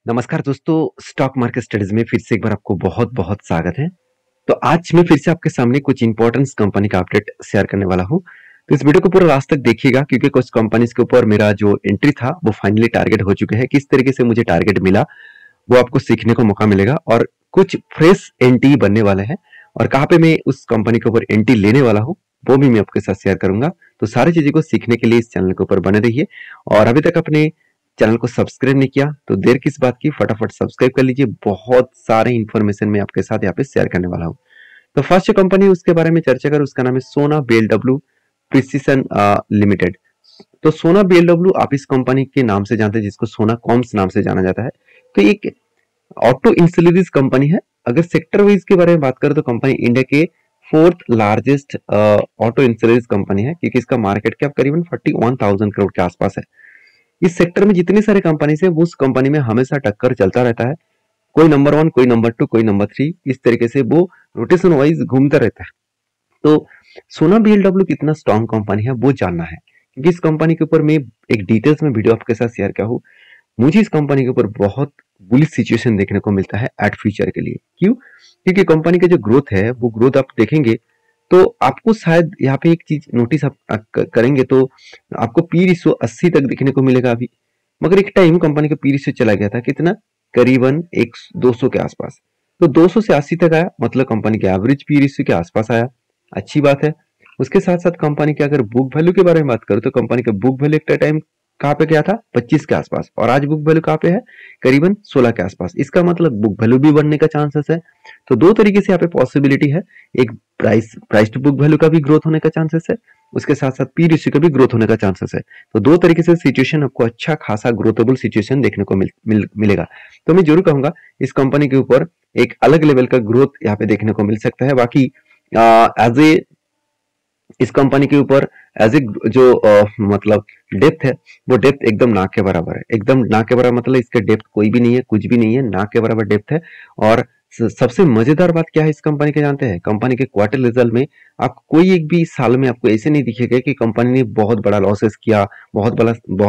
नमस्कार दोस्तों, stock market studies में फिर से एक बार आपको बहुत बहुत स्वागत है। तो आज मैं फिर से आपके सामने कुछ इंपॉर्टेंट कंपनी का अपडेट शेयर करने वाला हूं। तो इस वीडियो को पूरा लास्ट तक देखिएगा क्योंकि कुछ कंपनीज के ऊपर मेरा जो एंट्री था वो फाइनली टारगेट हो चुके हैं। किस तरीके से मुझे टारगेट मिला वो आपको सीखने को मौका मिलेगा और कुछ फ्रेश एंट्री बनने वाले हैं और कहाँ पे मैं उस कंपनी के ऊपर एंट्री लेने वाला हूँ वो भी मैं आपके साथ शेयर करूंगा। तो सारी चीजें को सीखने के लिए इस चैनल के ऊपर बने रहिए और अभी तक अपने चैनल को सब्सक्राइब नहीं किया तो देर किस बात की, फटाफट सब्सक्राइब कर लीजिए। बहुत सारे इंफॉर्मेशन मैं आपके साथ यहाँ पे शेयर करने वाला हूँ। तो फर्स्ट जो कंपनी उसके बारे में चर्चा करें उसका नाम है सोना बीएलडब्ल्यू प्रिसिशन लिमिटेड। तो सोना बीएलडब्ल्यू आप इस कंपनी के नाम से जानते हैं जिसको सोना कॉम्स नाम से जाना जाता है। तो एक ऑटो इंसुलेरिस कंपनी है। अगर सेक्टर वाइज के बारे में बात करें तो कंपनी इंडिया के फोर्थ लार्जेस्ट ऑटो इंसुलेरिस कंपनी है क्योंकि इसका मार्केट कैप करीबन 41,000 करोड़ के आसपास है। इस सेक्टर में जितनी सारे कंपनी है उस कंपनी में हमेशा टक्कर चलता रहता है। कोई नंबर 1, कोई नंबर 2, कोई नंबर 3, इस तरीके से वो रोटेशन वाइज घूमता रहता है। तो सोना बीएलडब्ल्यू कितना स्ट्रॉन्ग कंपनी है वो जानना है क्योंकि इस कंपनी के ऊपर मैं एक डिटेल्स में वीडियो आपके साथ शेयर किया हूँ। मुझे इस कंपनी के ऊपर बहुत बुलिश सिचुएशन देखने को मिलता है एट फ्यूचर के लिए। क्यों? क्योंकि कंपनी का जो ग्रोथ है वो ग्रोथ आप देखेंगे तो आपको शायद यहाँ पे एक चीज नोटिस आप करेंगे तो आपको पी रेशियो 80 तक देखने को मिलेगा अभी। मगर एक टाइम कंपनी का पी रेशियो चला गया था कितना, करीबन 200 के आसपास। तो 200 से 80 तक आया, मतलब कंपनी के एवरेज पी रेशियो के आसपास आया, अच्छी बात है। उसके साथ साथ कंपनी के अगर बुक वैल्यू के बारे में बात करें तो कंपनी का बुक वैल्यू एक टाइम कहाँ पे गया था, 25 के आसपास, और आज बुक वैल्यू कहाँ पे है, करीबन 16 के आसपास। इसका मतलब बुक वैल्यू भी बढ़ने का चांसेस है। तो दो तरीके से यहाँ पे पॉसिबिलिटी है, एक प्राइस टू बुक वैल्यू का भी ग्रोथ होने का चांसेस है, उसके साथ साथ पी रेशियो का भी ग्रोथ होने का चांसेस है। तो दो तरीके से सिचुएशन आपको अच्छा खासा ग्रोथेबल सिचुएशन देखने को मिलेगा। तो मैं जरूर कहूंगा इस कंपनी के ऊपर एक अलग लेवल का ग्रोथ यहाँ पे देखने को मिल सकता है। बाकी एज ए इस कंपनी के ऊपर एज ए जो मतलब डेप्थ है वो डेप्थ एकदम ना के बराबर है, एकदम ना के बराबर, मतलब इसका डेप्थ कोई भी नहीं है, कुछ भी नहीं है, ना के बराबर डेप्थ है। और सबसे मजेदार बात क्या है इस कंपनी के जानते हैं, कंपनी के क्वार्टर रिजल्ट में आप कोई एक भी साल में आपको ऐसे नहीं दिखेगा कि कंपनी ने बहुत बड़ा लॉसेस किया, बहुत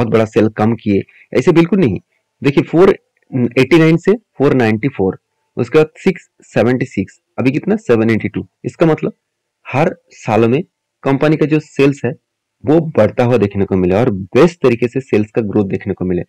बड़ा सेल कम किए, ऐसे बिल्कुल नहीं। देखिए 489 से 494, उसके बाद 676, अभी कितना 782। इसका मतलब हर साल में कंपनी का जो सेल्स है वो बढ़ता हुआ देखने को मिले और बेस्ट तरीके से सेल्स का ग्रोथ देखने को मिले।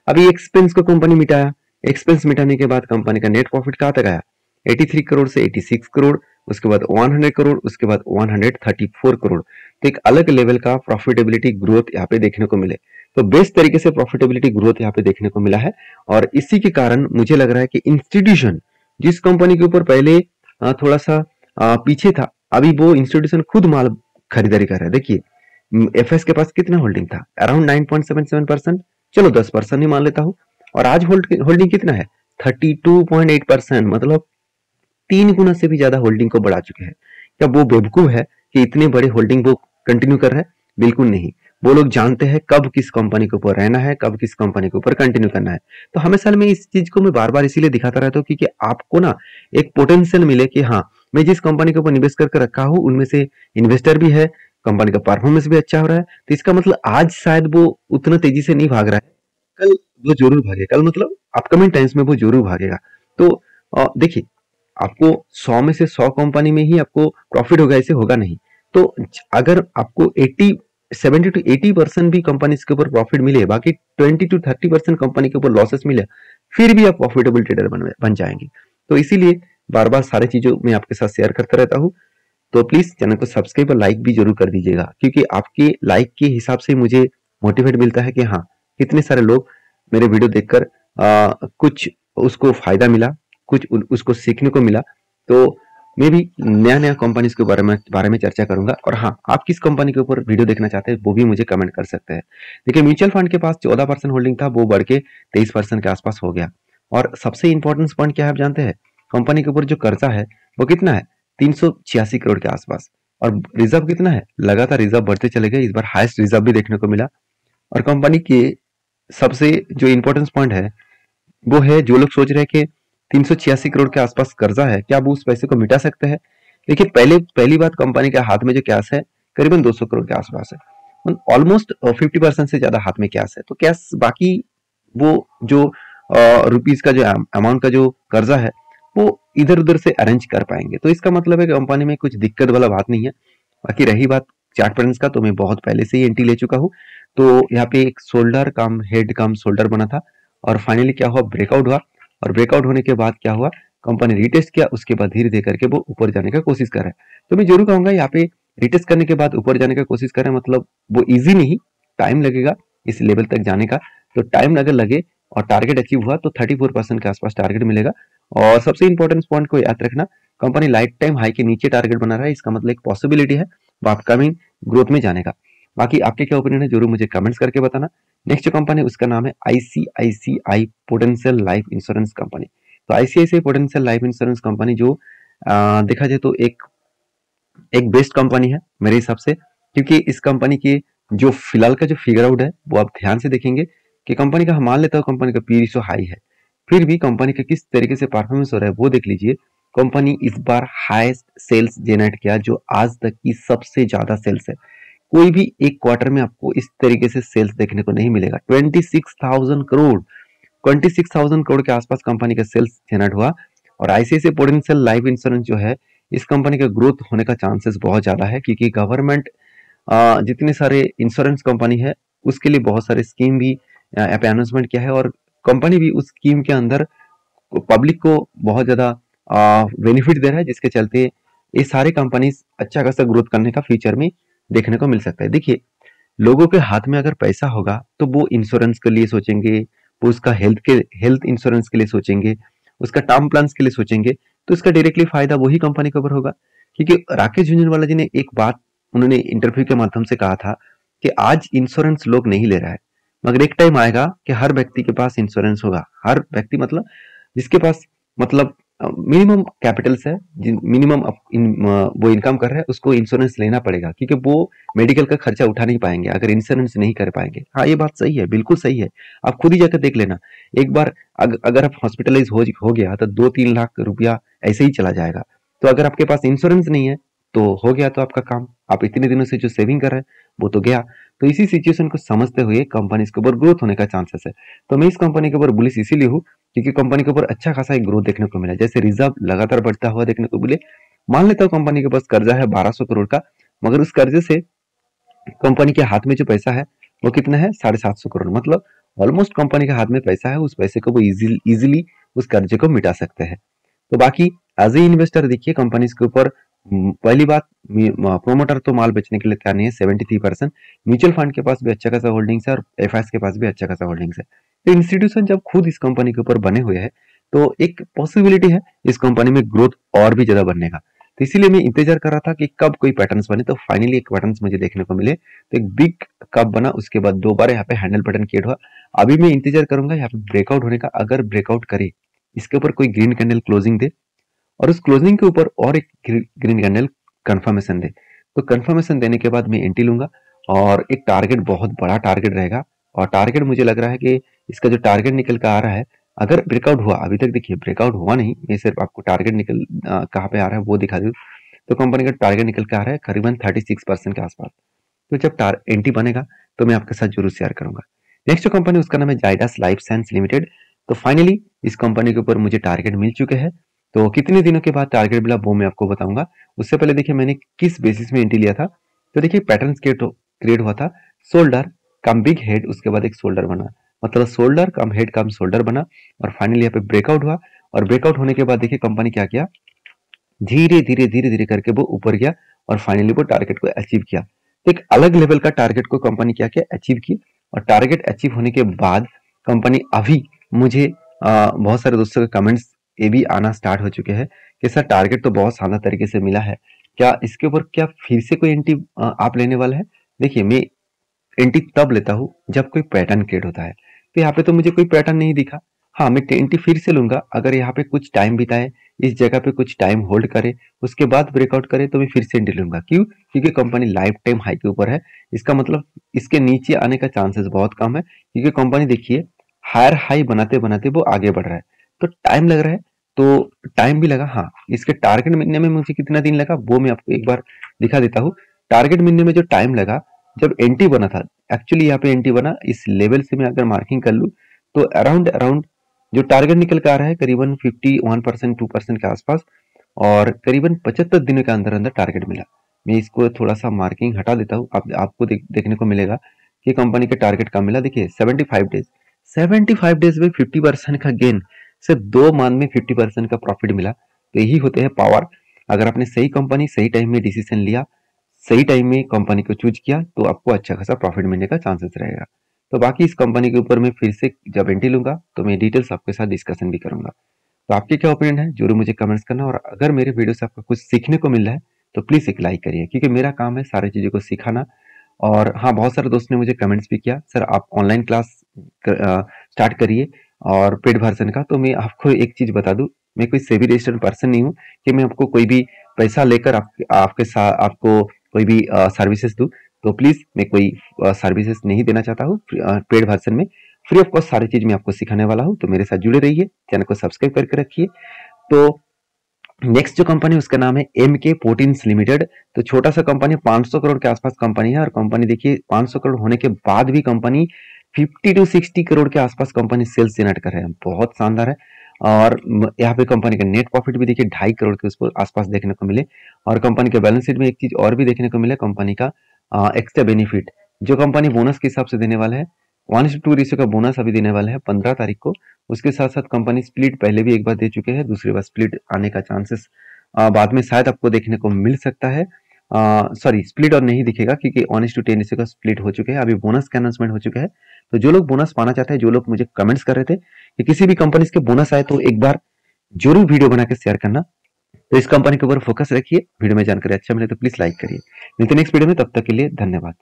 अभी एक्सपेंस को कंपनी मिटाया, एक्सपेंस मिटाने के बाद कंपनी का नेट प्रॉफिट कहाँ तक आया, 83 करोड़ से 86 करोड़, उसके बाद 100 करोड़, उसके बाद 134 करोड़। तो एक अलग लेवल का प्रॉफिटेबिलिटी ग्रोथ यहाँ पे देखने को मिले। तो बेस्ट तरीके से प्रॉफिटेबिलिटी ग्रोथ यहाँ पे देखने को मिला है और इसी के कारण मुझे लग रहा है कि इंस्टीट्यूशन जिस कंपनी के ऊपर पहले थोड़ा सा पीछे था, अभी वो इंस्टीट्यूशन खुद माल खरीदारी कर रहा है। देखिए एफएस के पास कितना होल्डिंग था, अराउंड 9.77%, चलो 10% ही मान लेता हूँ, और आज होल्डिंग कितना है, 32.8%, मतलब 3 गुना से भी ज्यादा होल्डिंग को बढ़ा चुके हैं। क्या वो बेवकूफ है कि इतने बड़े होल्डिंग वो कंटिन्यू कर रहा है? बिल्कुल नहीं। वो लोग जानते हैं कब किस कंपनी के ऊपर रहना है, कब किस कंपनी के ऊपर कंटिन्यू करना है। तो हमेशा में इस चीज को मैं बार बार इसीलिए दिखाता रहता हूँ क्योंकि आपको ना एक पोटेंशियल मिले कि हाँ मैं जिस कंपनी के ऊपर निवेश करके रखा हूँ उनमें से इन्वेस्टर भी है, कंपनी का परफॉर्मेंस भी अच्छा हो रहा है। तो इसका मतलब आज शायद वो उतना तेजी से नहीं भाग रहा है, कल वो जरूर भागेगा, कल मतलब अपकमिंग टाइम्स में वो जरूर भागेगा। तो देखिए आपको 100 में से 100 कंपनी में ही आपको प्रॉफिट होगा ऐसे होगा नहीं। तो अगर आपको 70 to 80% भी कंपनी के ऊपर प्रॉफिट मिले, बाकी 20 to 30% कंपनी के ऊपर लॉसेस मिले, फिर भी आप प्रॉफिटेबल ट्रेडर बन जाएंगे। तो इसीलिए बार बार सारी चीजों में आपके साथ शेयर करता रहता हूँ। तो प्लीज चैनल को सब्सक्राइब और लाइक भी जरूर कर दीजिएगा क्योंकि आपके लाइक के हिसाब से मुझे मोटिवेट मिलता है कि हाँ कितने सारे लोग मेरे वीडियो देखकर कुछ उसको फायदा मिला, कुछ उसको सीखने को मिला। तो मैं भी नया नया कंपनीज के बारे में चर्चा करूंगा। और हाँ, आप किस कंपनी के ऊपर वीडियो देखना चाहते हैं वो भी मुझे कमेंट कर सकते हैं। देखिए म्यूचुअल फंड के पास 14% होल्डिंग था, वो बढ़ के 23% के आसपास हो गया। और सबसे इंपॉर्टेंट पॉइंट क्या है आप जानते हैं, कंपनी के ऊपर जो कर्जा है वो कितना है, 386 करोड़ के आसपास। और रिजर्व कितना है, लगातार रिजर्व बढ़ते चले गए, इस बार हाईएस्ट रिजर्व भी देखने को मिला। और कंपनी के सबसे जो इंपॉर्टेंस पॉइंट है वो है, जो लोग सोच रहे हैं कि 386 करोड़ के आसपास कर्जा है, क्या वो उस पैसे को मिटा सकते हैं? देखिए पहली बात, कंपनी के हाथ में जो कैश है करीबन 200 करोड़ के आसपास है, ऑलमोस्ट 50% से ज्यादा हाथ में कैश है। तो कैश बाकी वो जो रुपीज का जो अमाउंट का जो कर्जा है वो इधर उधर से अरेंज कर पाएंगे। तो इसका मतलब है कि कंपनी में कुछ दिक्कत वाला बात नहीं है। बाकी रही बात चार्ट पैटर्न्स का, तो मैं बहुत पहले से ही एंट्री ले चुका हूँ। तो यहाँ पे एक शोल्डर कम हेड कम शोल्डर बना था और फाइनली क्या हुआ, ब्रेकआउट हुआ। और ब्रेकआउट होने के बाद क्या हुआ, कंपनी रिटेस्ट किया, उसके बाद धीरे धीरे करके वो ऊपर जाने का कोशिश कर रहा है। तो मैं जरूर कहूंगा यहाँ पे रिटेस्ट करने के बाद ऊपर जाने का कोशिश करें, मतलब वो इजी नहीं, टाइम लगेगा इस लेवल तक जाने का। तो टाइम अगर लगे और टारगेट अचीव हुआ तो 34% के आसपास टारगेट मिलेगा। और सबसे इंपॉर्टेंट पॉइंट को याद रखना, कंपनी लाइफ टाइम हाई के नीचे टारगेट बना रहा है, इसका मतलब एक पॉसिबिलिटी है वो अपकमिंग ग्रोथ में जाने का। बाकी आपके क्या ओपिनियन है जरूर मुझे कमेंट्स करके बताना। नेक्स्ट जो कंपनी उसका नाम है ICICI potential life insurance company. तो ICICI potential life insurance company जो देखा जाए तो एक बेस्ट कंपनी है मेरे हिसाब से, क्योंकि इस कंपनी की जो फिलहाल का जो फिगर आउट है वो आप ध्यान से देखेंगे कि कंपनी का, हम मान लेता हूँ कंपनी का पी रेशियो हाई है, फिर भी कंपनी का किस तरीके से परफॉर्मेंस हो रहा है वो देख लीजिए। कंपनी इस बार हाईएस्ट सेल्स जनरेट किया, जो आज तक की सबसे ज्यादा सेल्स है। कोई भी एक क्वार्टर में आपको इस तरीके से सेल्स देखने को नहीं मिलेगा। 26,000 करोड़, 26,000 करोड़ के आसपास कंपनी का सेल्स जनरेट हुआ। और आईसीआईसीआई प्रूडेंशियल लाइफ इंश्योरेंस जो है, इस कंपनी का ग्रोथ होने का चांसेस बहुत ज्यादा है, क्योंकि गवर्नमेंट जितने सारे इंश्योरेंस कंपनी है उसके लिए बहुत सारे स्कीम भी यहाँ पे अनाउंसमेंट किया है, और कंपनी भी उस स्कीम के अंदर पब्लिक को बहुत ज्यादा बेनिफिट दे रहा है, जिसके चलते ये सारे कंपनी अच्छा खासा ग्रोथ करने का फ्यूचर में देखने को मिल सकता है। देखिए, लोगों के हाथ में अगर पैसा होगा तो वो इंश्योरेंस के लिए सोचेंगे, वो उसका हेल्थ इंश्योरेंस के लिए सोचेंगे, उसका टर्म प्लान के लिए सोचेंगे, तो इसका डायरेक्टली फायदा वही कंपनी के ऊपर होगा। क्योंकि राकेश झुंझुनवाला जी ने एक बात उन्होंने इंटरव्यू के माध्यम से कहा था कि आज इंश्योरेंस लोग नहीं ले रहा है, मगर एक टाइम आएगा कि हर व्यक्ति के पास इंश्योरेंस होगा। हर व्यक्ति मतलब जिसके पास मतलब मिनिमम कैपिटल्स है, मिनिमम वो इनकम कर रहा है, उसको इंश्योरेंस लेना पड़ेगा, क्योंकि वो मेडिकल का खर्चा उठा नहीं पाएंगे अगर इंश्योरेंस नहीं कर पाएंगे। हाँ, ये बात सही है, बिल्कुल सही है। आप खुद ही जाकर देख लेना, एक बार अगर आप हॉस्पिटलाइज हो गया तो 2-3 लाख रुपया ऐसे ही चला जाएगा। तो अगर आपके पास इंश्योरेंस नहीं है तो हो गया, तो आपका काम, आप इतने दिनों से जो सेविंग कर रहे हैं वो तो गया। तो इसी सिचुएशन को समझते हुए कंपनी के ऊपर ग्रोथ होने का चांसेस है। तो मैं इस कंपनी के ऊपर बुलिश इसीलिए हूँ क्योंकि कंपनी के ऊपर अच्छा खासा एक ग्रोथ देखने को मिला, जैसे रिजर्व लगातार बढ़ता हुआ देखने को मिले। मान लेता हूँ कंपनी के पास कर्जा है 1200 करोड़ का, मगर उस कर्जे से कंपनी के हाथ में जो पैसा है वो कितना है, 750 करोड़। मतलब ऑलमोस्ट कंपनी के हाथ में पैसा है, उस पैसे को वो इजिली उस कर्जे को मिटा सकते हैं। तो बाकी एज ए इन्वेस्टर देखिए, कंपनी के ऊपर पहली बात, प्रोमोटर तो माल बेचने के लिए तैयार नहीं है 73%। म्यूचुअल फंड के पास भी अच्छा खासा होल्डिंग्स है और एफआईएस के पास भी अच्छा खासा होल्डिंग्स है। तो इंस्टीट्यूशन जब खुद इस कंपनी के ऊपर बने हुए हैं तो एक पॉसिबिलिटी है इस कंपनी में ग्रोथ और भी ज्यादा बनने का। तो इसीलिए मैं इंतजार कर रहा था कि कब कोई पैटर्न्स बने, तो फाइनली एक पैटर्न्स मुझे देखने को मिले। तो एक बिग कप बना, उसके बाद दोबारा यहाँ पे हैंडल पैटर्न क्रिएट हुआ। अभी मैं इंतजार करूंगा यहाँ पे ब्रेकआउट होने का। अगर ब्रेकआउट करे, इसके ऊपर कोई ग्रीन कैंडल क्लोजिंग दे और उस क्लोजिंग के ऊपर और एक ग्रीन कैंडल कंफर्मेशन दे, तो कंफर्मेशन देने के बाद मैं एंट्री लूंगा। और एक टारगेट, बहुत बड़ा टारगेट रहेगा, और टारगेट मुझे लग रहा है कि इसका जो टारगेट निकल कर आ रहा है, अगर ब्रेकआउट हुआ, अभी तक देखिए ब्रेकआउट हुआ नहीं, मैं सिर्फ आपको टारगेट निकल कहाँ पे आ रहा है वो दिखा दूँ। तो कंपनी का टारगेट निकल के आ रहा है करीबन 36% के आसपास। तो जब एंट्री बनेगा तो मैं आपके साथ जरूर शेयर करूंगा। नेक्स्ट जो कंपनी उसका नाम है जाइडस लाइफ साइंस लिमिटेड। तो फाइनली इस कंपनी के ऊपर मुझे टारगेट मिल चुके हैं। तो कितने दिनों के बाद टारगेट मिला वो मैं आपको बताऊंगा। उससे पहले देखिए मैंने किस बेसिस में एंट्री लिया था। तो देखिए पैटर्न क्रिएट हुआ था, शोल्डर कम बिग हेड, उसके बाद एक शोल्डर बना, मतलब शोल्डर कम हेड कम शोल्डर बना, और फाइनली यहाँ पे ब्रेकआउट हुआ। और ब्रेकआउट होने के बाद देखिए कंपनी क्या किया, धीरे धीरे करके वो ऊपर गया और फाइनली वो टारगेट को अचीव किया। एक अलग लेवल का टारगेट को कंपनी क्या किया, अचीव की। और टारगेट अचीव होने के बाद कंपनी अभी मुझे बहुत सारे दोस्तों के कमेंट्स ये भी आना स्टार्ट हो चुके हैं कि सर टारगेट तो बहुत शानदार तरीके से मिला है, क्या इसके ऊपर क्या फिर से कोई एंट्री आप लेने वाला है। देखिए, मैं एंट्री तब लेता हूँ जब कोई पैटर्न क्रिएट होता है। तो यहाँ पे तो मुझे कोई पैटर्न नहीं दिखा। हाँ, मैं एंट्री फिर से लूंगा अगर यहाँ पे कुछ टाइम बिताए, इस जगह पे कुछ टाइम होल्ड करे, उसके बाद ब्रेकआउट करे, तो मैं फिर से एंट्री लूंगा। क्यों? क्योंकि कंपनी लाइफ टाइम हाई के ऊपर है। इसका मतलब इसके नीचे आने का चांसेस बहुत कम है, क्योंकि कंपनी देखिए हायर हाई बनाते बनाते वो आगे बढ़ रहा है। तो टाइम लग रहा है, तो टाइम भी लगा। हाँ, इसके टारगेट मिलने में मुझे कितना दिन लगा वो मैं आपको एक बार दिखा देता हूँ। टारगेट मिलने में जो टाइम लगा, जब एंट्री बना था, एक्चुअली यहाँ पे एंट्री बना इस लेवल से मैं अगर मार्किंग कर लूँ तो अराउंड जो टारगेट निकल के आ रहा है करीबन 51% 2% के आसपास, और करीबन 75 दिनों के अंदर अंदर टारगेट मिला। मैं इसको थोड़ा सा मार्किंग हटा देता हूँ, आपको देखने को मिलेगा कि कंपनी के टारगेट कब मिला। देखिए 75 डेज में 50% का गेन, सिर्फ 2 मंथ में 50% का प्रॉफिट मिला। तो यही होते हैं पावर। अगर आपने सही कंपनी सही टाइम में डिसीजन लिया, सही टाइम में कंपनी को चूज किया, तो आपको अच्छा खासा प्रॉफिट मिलने का चांसेस रहेगा। तो बाकी इस कंपनी के ऊपर मैं फिर से जब एंट्री लूंगा तो मैं डिटेल्स आपके साथ डिस्कशन भी करूंगा। तो आपके क्या ओपिनियन है जरूर मुझे कमेंट्स करना, और अगर मेरे वीडियो से आपको कुछ सीखने को मिल रहा है तो प्लीज एक लाइक करिए, क्योंकि मेरा काम है सारी चीजों को सिखाना। और हाँ, बहुत सारे दोस्त ने मुझे कमेंट्स भी किया, सर आप ऑनलाइन क्लास स्टार्ट करिए और पेड वर्जन का। तो मैं आपको एक चीज बता दूं, मैं कोई सेबी रजिस्टर्ड पर्सन नहीं हूँ कि मैं आपको कोई भी पैसा लेकर आपके साथ आपको कोई भी सर्विसेज दूं। तो प्लीज मैं कोई सर्विसेज नहीं देना चाहता हूँ। पेड वर्जन में फ्री ऑफ कॉस्ट सारी चीज मैं आपको सिखाने वाला हूँ। तो मेरे साथ जुड़े रहिए, चैनल को सब्सक्राइब करके रखिए। तो नेक्स्ट जो कंपनी उसका नाम है MK पोर्टिन्स लिमिटेड। तो छोटा सा कंपनी, 500 करोड़ के आसपास कंपनी है, और कंपनी देखिए 500 करोड़ होने के बाद भी कंपनी 50 to 60 करोड़ के आसपास कंपनी सेल्स जनरेट कर रहे हैं, बहुत शानदार है। और यहाँ पे कंपनी का नेट प्रॉफिट भी देखिए 2.5 करोड़ के उसको आसपास देखने को मिले। और कंपनी के बैलेंस शीट में एक चीज और भी देखने को मिले, कंपनी का एक्स्ट्रा बेनिफिट जो कंपनी बोनस के हिसाब से देने वाला है, 1:2 रेशियो का बोनस अभी देने वाला है 15 तारीख को। उसके साथ साथ कंपनी स्प्लिट पहले भी एक बार दे चुके हैं, दूसरी बार स्प्लिट आने का चांसेस बाद में शायद आपको देखने को मिल सकता है। सॉरी, स्प्लिट और नहीं दिखेगा क्योंकि 1:10 रेशियो का स्प्लिट हो चुके हैं, अभी बोनस का अनाउंसमेंट हो चुका है। तो जो लोग बोनस पाना चाहते हैं, जो लोग मुझे कमेंट्स कर रहे थे कि किसी भी कंपनी के बोनस आए तो एक बार जरूर वीडियो बना के शेयर करना। तो इस कंपनी के ऊपर फोकस रखिए। वीडियो में जानकारी अच्छा मिले तो प्लीज लाइक करिए। मिलते हैं नेक्स्ट वीडियो में, तब तक के लिए धन्यवाद।